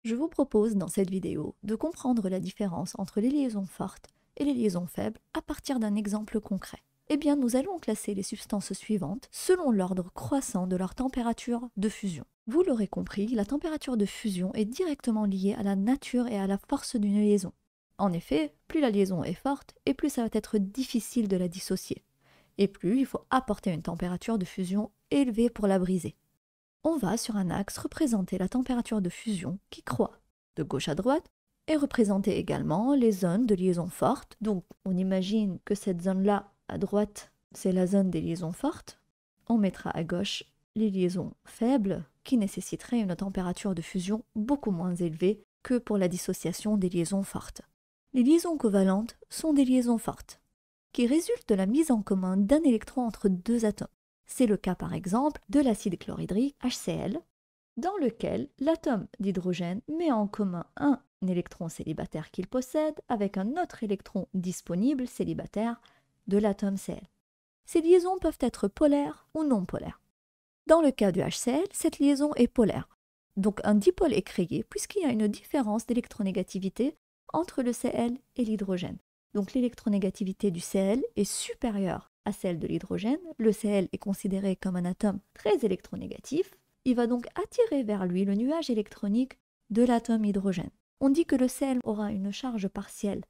Je vous propose dans cette vidéo de comprendre la différence entre les liaisons fortes et les liaisons faibles à partir d'un exemple concret. Eh bien, nous allons classer les substances suivantes selon l'ordre croissant de leur température de fusion. Vous l'aurez compris, la température de fusion est directement liée à la nature et à la force d'une liaison. En effet, plus la liaison est forte et plus ça va être difficile de la dissocier. Et plus il faut apporter une température de fusion élevée pour la briser. On va sur un axe représenter la température de fusion qui croît de gauche à droite et représenter également les zones de liaison forte. Donc on imagine que cette zone-là à droite, c'est la zone des liaisons fortes. On mettra à gauche les liaisons faibles qui nécessiteraient une température de fusion beaucoup moins élevée que pour la dissociation des liaisons fortes. Les liaisons covalentes sont des liaisons fortes qui résultent de la mise en commun d'un électron entre deux atomes. C'est le cas par exemple de l'acide chlorhydrique HCl, dans lequel l'atome d'hydrogène met en commun un électron célibataire qu'il possède avec un autre électron disponible célibataire de l'atome Cl. Ces liaisons peuvent être polaires ou non polaires. Dans le cas du HCl, cette liaison est polaire. Donc un dipôle est créé puisqu'il y a une différence d'électronégativité entre le Cl et l'hydrogène. Donc l'électronégativité du Cl est supérieure à celle de l'hydrogène. Le Cl est considéré comme un atome très électronégatif. Il va donc attirer vers lui le nuage électronique de l'atome hydrogène. On dit que le Cl aura une charge partielle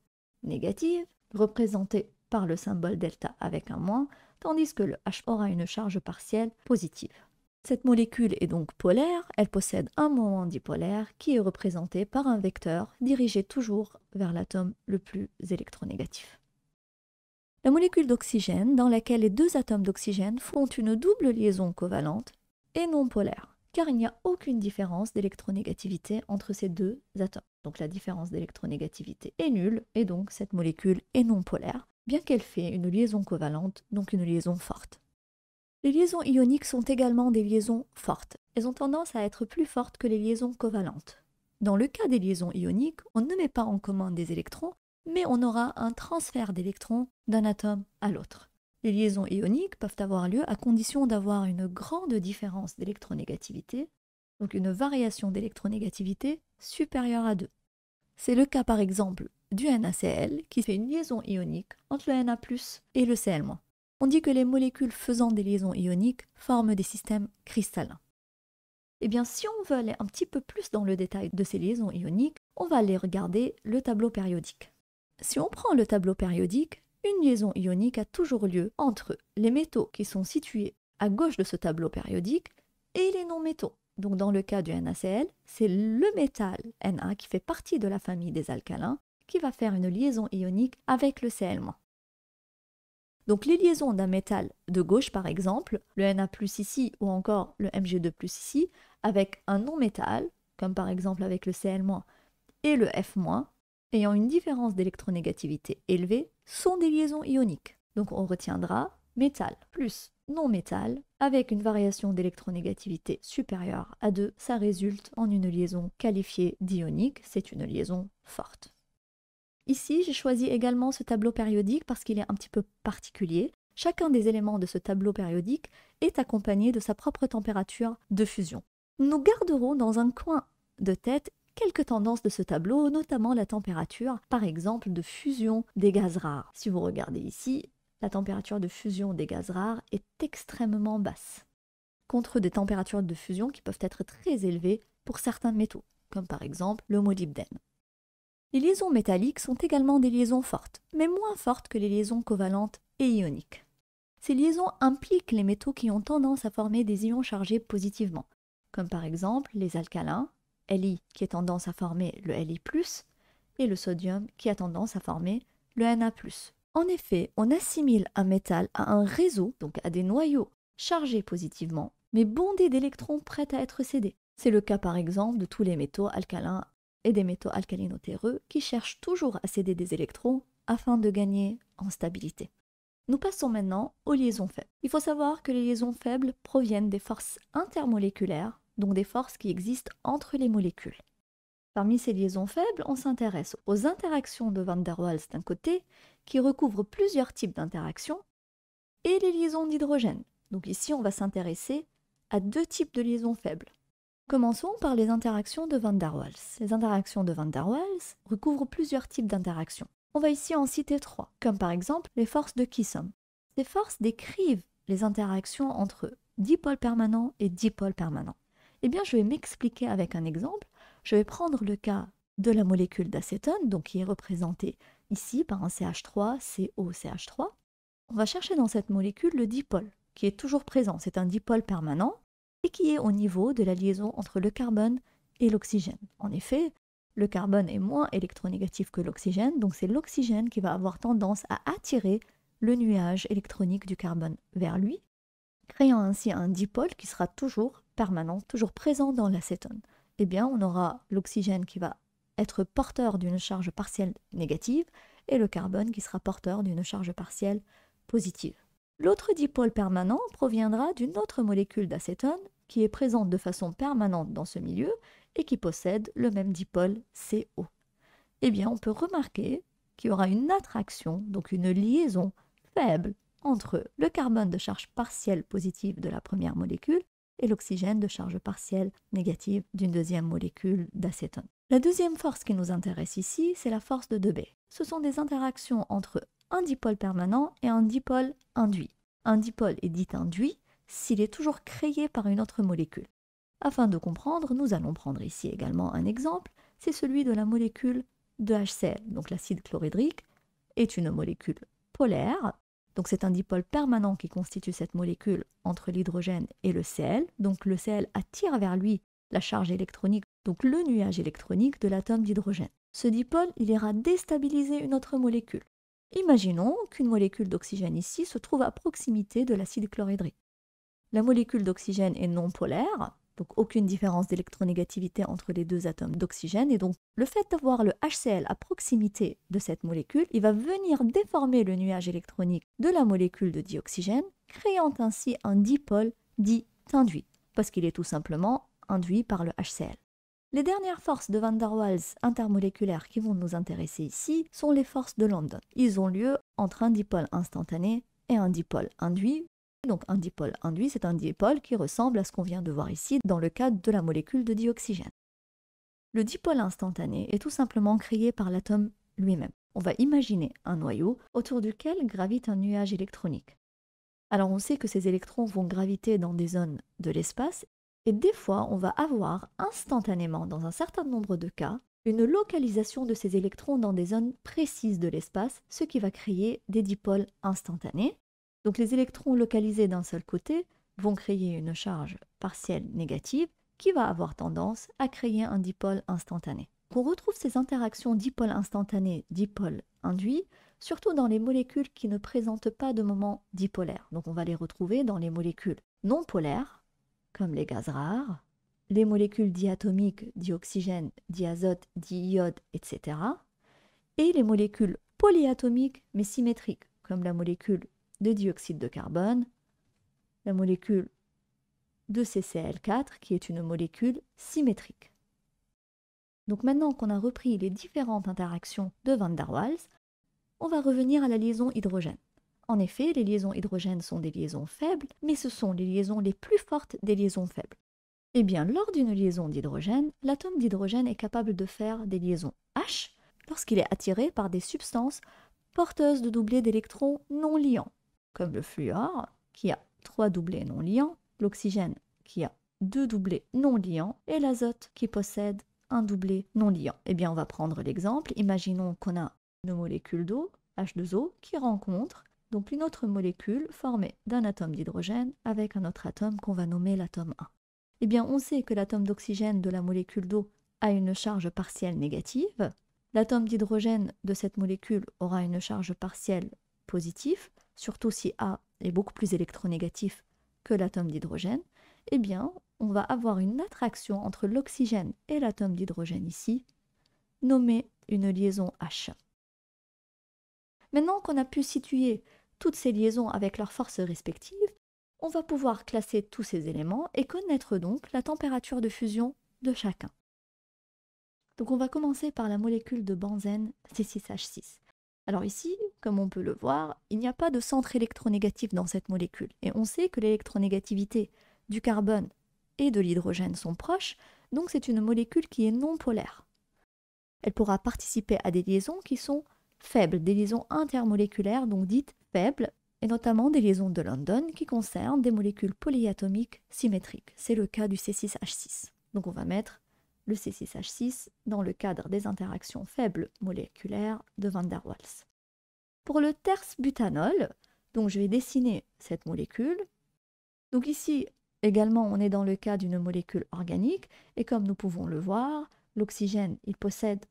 négative, représentée par le symbole delta avec un moins, tandis que le H aura une charge partielle positive. Cette molécule est donc polaire, elle possède un moment dipolaire qui est représenté par un vecteur dirigé toujours vers l'atome le plus électronégatif. La molécule d'oxygène, dans laquelle les deux atomes d'oxygène font une double liaison covalente, est non polaire, car il n'y a aucune différence d'électronégativité entre ces deux atomes. Donc la différence d'électronégativité est nulle, et donc cette molécule est non polaire, bien qu'elle fait une liaison covalente, donc une liaison forte. Les liaisons ioniques sont également des liaisons fortes. Elles ont tendance à être plus fortes que les liaisons covalentes. Dans le cas des liaisons ioniques, on ne met pas en commun des électrons, mais on aura un transfert d'électrons d'un atome à l'autre. Les liaisons ioniques peuvent avoir lieu à condition d'avoir une grande différence d'électronégativité, donc une variation d'électronégativité supérieure à 2. C'est le cas par exemple du NaCl qui fait une liaison ionique entre le Na+ et le Cl-. On dit que les molécules faisant des liaisons ioniques forment des systèmes cristallins. Eh bien, si on veut aller un petit peu plus dans le détail de ces liaisons ioniques, on va aller regarder le tableau périodique. Si on prend le tableau périodique, une liaison ionique a toujours lieu entre les métaux qui sont situés à gauche de ce tableau périodique et les non-métaux. Donc dans le cas du NaCl, c'est le métal Na qui fait partie de la famille des alcalins qui va faire une liaison ionique avec le Cl-. Donc les liaisons d'un métal de gauche par exemple, le Na+ ici ou encore le Mg2+ ici, avec un non-métal, comme par exemple avec le Cl- et le F-, ayant une différence d'électronégativité élevée, sont des liaisons ioniques. Donc on retiendra métal plus non-métal avec une variation d'électronégativité supérieure à 2, ça résulte en une liaison qualifiée d'ionique, c'est une liaison forte. Ici, j'ai choisi également ce tableau périodique parce qu'il est un petit peu particulier. Chacun des éléments de ce tableau périodique est accompagné de sa propre température de fusion. Nous garderons dans un coin de tête quelques tendances de ce tableau, notamment la température, par exemple, de fusion des gaz rares. Si vous regardez ici, la température de fusion des gaz rares est extrêmement basse, contre des températures de fusion qui peuvent être très élevées pour certains métaux, comme par exemple le molybdène. Les liaisons métalliques sont également des liaisons fortes, mais moins fortes que les liaisons covalentes et ioniques. Ces liaisons impliquent les métaux qui ont tendance à former des ions chargés positivement, comme par exemple les alcalins, Li qui a tendance à former le Li+, et le sodium qui a tendance à former le Na+. En effet, on assimile un métal à un réseau, donc à des noyaux chargés positivement, mais bondés d'électrons prêts à être cédés. C'est le cas par exemple de tous les métaux alcalins et des métaux alcalino-terreux qui cherchent toujours à céder des électrons afin de gagner en stabilité. Nous passons maintenant aux liaisons faibles. Il faut savoir que les liaisons faibles proviennent des forces intermoléculaires, donc des forces qui existent entre les molécules. Parmi ces liaisons faibles, on s'intéresse aux interactions de van der Waals d'un côté, qui recouvrent plusieurs types d'interactions, et les liaisons d'hydrogène. Donc ici, on va s'intéresser à deux types de liaisons faibles. Commençons par les interactions de Van der Waals. Les interactions de Van der Waals recouvrent plusieurs types d'interactions. On va ici en citer 3, comme par exemple les forces de Kissom. Ces forces décrivent les interactions entre dipôles permanents et dipôles permanents. Eh bien, je vais m'expliquer avec un exemple. Je vais prendre le cas de la molécule d'acétone, donc qui est représentée ici par un CH3, COCH3. On va chercher dans cette molécule le dipôle, qui est toujours présent. C'est un dipôle permanent et qui est au niveau de la liaison entre le carbone et l'oxygène. En effet, le carbone est moins électronégatif que l'oxygène, donc c'est l'oxygène qui va avoir tendance à attirer le nuage électronique du carbone vers lui, créant ainsi un dipôle qui sera toujours permanent, toujours présent dans l'acétone. Eh bien, on aura l'oxygène qui va être porteur d'une charge partielle négative et le carbone qui sera porteur d'une charge partielle positive. L'autre dipôle permanent proviendra d'une autre molécule d'acétone qui est présente de façon permanente dans ce milieu et qui possède le même dipôle CO. Eh bien, on peut remarquer qu'il y aura une attraction, donc une liaison faible entre le carbone de charge partielle positive de la première molécule et l'oxygène de charge partielle négative d'une deuxième molécule d'acétone. La deuxième force qui nous intéresse ici, c'est la force de Debye. Ce sont des interactions entre un dipôle permanent et un dipôle induit. Un dipôle est dit induit s'il est toujours créé par une autre molécule. Afin de comprendre, nous allons prendre ici également un exemple, c'est celui de la molécule de HCl. Donc l'acide chlorhydrique est une molécule polaire, donc c'est un dipôle permanent qui constitue cette molécule entre l'hydrogène et le Cl. Donc le Cl attire vers lui la charge électronique, donc le nuage électronique de l'atome d'hydrogène. Ce dipôle, il ira déstabiliser une autre molécule. Imaginons qu'une molécule d'oxygène ici se trouve à proximité de l'acide chlorhydrique. La molécule d'oxygène est non polaire, donc aucune différence d'électronégativité entre les deux atomes d'oxygène, et donc le fait d'avoir le HCl à proximité de cette molécule, il va venir déformer le nuage électronique de la molécule de dioxygène, créant ainsi un dipôle dit induit, parce qu'il est tout simplement induit par le HCl. Les dernières forces de Van der Waals intermoléculaires qui vont nous intéresser ici sont les forces de London. Ils ont lieu entre un dipôle instantané et un dipôle induit. Donc un dipôle induit, c'est un dipôle qui ressemble à ce qu'on vient de voir ici dans le cas de la molécule de dioxygène. Le dipôle instantané est tout simplement créé par l'atome lui-même. On va imaginer un noyau autour duquel gravite un nuage électronique. Alors on sait que ces électrons vont graviter dans des zones de l'espace et des fois on va avoir instantanément, dans un certain nombre de cas, une localisation de ces électrons dans des zones précises de l'espace, ce qui va créer des dipôles instantanés. Donc les électrons localisés d'un seul côté vont créer une charge partielle négative qui va avoir tendance à créer un dipôle instantané. On retrouve ces interactions dipôle instantané, dipôle induit, surtout dans les molécules qui ne présentent pas de moment dipolaire. Donc on va les retrouver dans les molécules non polaires, comme les gaz rares, les molécules diatomiques, dioxygène, diazote, diiode, etc. et les molécules polyatomiques mais symétriques, comme la molécule de dioxyde de carbone, la molécule de CCl4 qui est une molécule symétrique. Donc maintenant qu'on a repris les différentes interactions de Van der Waals, on va revenir à la liaison hydrogène. En effet, les liaisons hydrogène sont des liaisons faibles, mais ce sont les liaisons les plus fortes des liaisons faibles. Eh bien, lors d'une liaison d'hydrogène, l'atome d'hydrogène est capable de faire des liaisons H lorsqu'il est attiré par des substances porteuses de doublés d'électrons non liants, comme le fluor, qui a 3 doublés non liants, l'oxygène, qui a 2 doublés non liants, et l'azote, qui possède un doublé non liant. Eh bien, on va prendre l'exemple. Imaginons qu'on a une molécule d'eau, H2O, qui rencontre donc une autre molécule formée d'un atome d'hydrogène avec un autre atome qu'on va nommer l'atome 1. Eh bien, on sait que l'atome d'oxygène de la molécule d'eau a une charge partielle négative. L'atome d'hydrogène de cette molécule aura une charge partielle positive, surtout si A est beaucoup plus électronégatif que l'atome d'hydrogène. Eh bien, on va avoir une attraction entre l'oxygène et l'atome d'hydrogène ici, nommée une liaison H. Maintenant qu'on a pu situer toutes ces liaisons avec leurs forces respectives, on va pouvoir classer tous ces éléments et connaître donc la température de fusion de chacun. Donc on va commencer par la molécule de benzène C6H6. Alors ici, comme on peut le voir, il n'y a pas de centre électronégatif dans cette molécule. Et on sait que l'électronégativité du carbone et de l'hydrogène sont proches, donc c'est une molécule qui est non polaire. Elle pourra participer à des liaisons qui sont faibles, des liaisons intermoléculaires, donc dites faibles, et notamment des liaisons de London qui concernent des molécules polyatomiques symétriques. C'est le cas du C6H6. Donc on va mettre le C6H6 dans le cadre des interactions faibles moléculaires de van der Waals. Pour le terce butanol, donc je vais dessiner cette molécule. Donc ici également on est dans le cas d'une molécule organique et comme nous pouvons le voir, l'oxygène il possède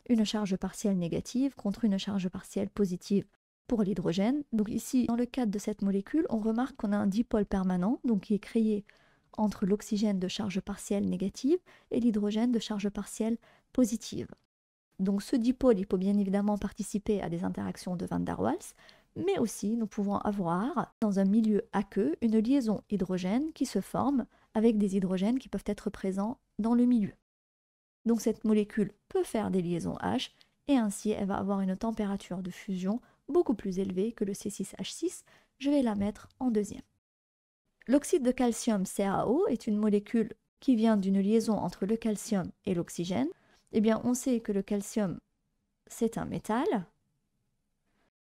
une charge partielle négative contre une charge partielle positive pour l'hydrogène. Donc ici dans le cadre de cette molécule, on remarque qu'on a un dipôle permanent donc qui est créé entre l'oxygène de charge partielle négative et l'hydrogène de charge partielle positive. Donc ce dipôle, il peut bien évidemment participer à des interactions de van der Waals, mais aussi nous pouvons avoir dans un milieu aqueux une liaison hydrogène qui se forme avec des hydrogènes qui peuvent être présents dans le milieu. Donc cette molécule peut faire des liaisons H et ainsi elle va avoir une température de fusion beaucoup plus élevée que le C6H6. Je vais la mettre en deuxième. L'oxyde de calcium CaO est une molécule qui vient d'une liaison entre le calcium et l'oxygène. Eh bien, on sait que le calcium, c'est un métal.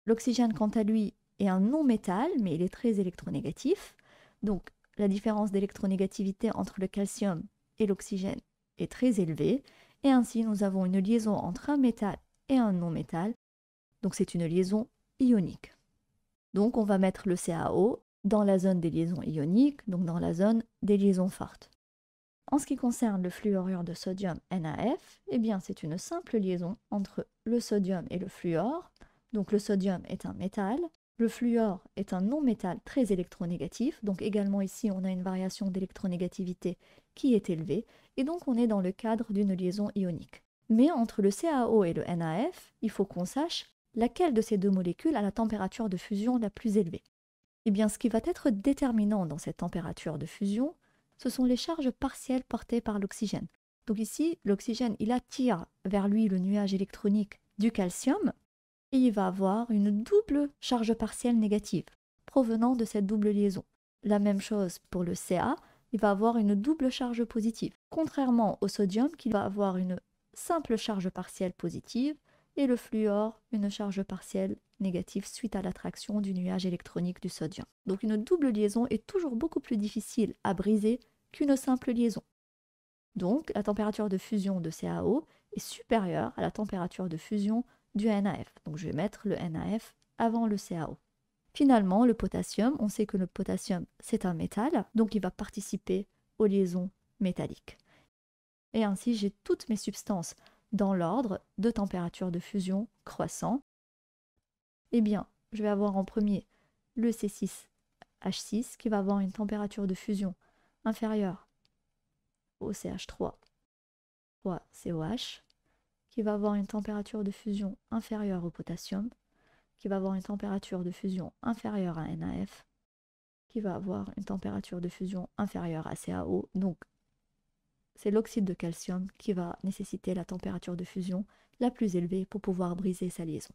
L'oxygène, quant à lui, est un non-métal, mais il est très électronégatif. Donc, la différence d'électronégativité entre le calcium et l'oxygène est très élevée. Et ainsi, nous avons une liaison entre un métal et un non-métal. Donc, c'est une liaison ionique. Donc, on va mettre le CaO dans la zone des liaisons ioniques, donc dans la zone des liaisons fortes. En ce qui concerne le fluorure de sodium NaF, eh bien c'est une simple liaison entre le sodium et le fluor. Donc le sodium est un métal, le fluor est un non-métal très électronégatif, donc également ici on a une variation d'électronégativité qui est élevée, et donc on est dans le cadre d'une liaison ionique. Mais entre le CaO et le NaF, il faut qu'on sache laquelle de ces deux molécules a la température de fusion la plus élevée. Eh bien, ce qui va être déterminant dans cette température de fusion, ce sont les charges partielles portées par l'oxygène. Donc ici, l'oxygène, il attire vers lui le nuage électronique du calcium et il va avoir une double charge partielle négative provenant de cette double liaison. La même chose pour le Ca, il va avoir une double charge positive, contrairement au sodium qui va avoir une simple charge partielle positive et le fluor une charge partielle négative suite à l'attraction du nuage électronique du sodium. Donc une double liaison est toujours beaucoup plus difficile à briser qu'une simple liaison. Donc la température de fusion de CaO est supérieure à la température de fusion du NaF. Donc je vais mettre le NaF avant le CaO. Finalement, le potassium, on sait que le potassium c'est un métal, donc il va participer aux liaisons métalliques. Et ainsi j'ai toutes mes substances dans l'ordre de température de fusion croissant. Eh bien, je vais avoir en premier le C6H6 qui va avoir une température de fusion inférieure au CH3, COH, qui va avoir une température de fusion inférieure au potassium, qui va avoir une température de fusion inférieure à NaF, qui va avoir une température de fusion inférieure à CaO. Donc, c'est l'oxyde de calcium qui va nécessiter la température de fusion la plus élevée pour pouvoir briser sa liaison.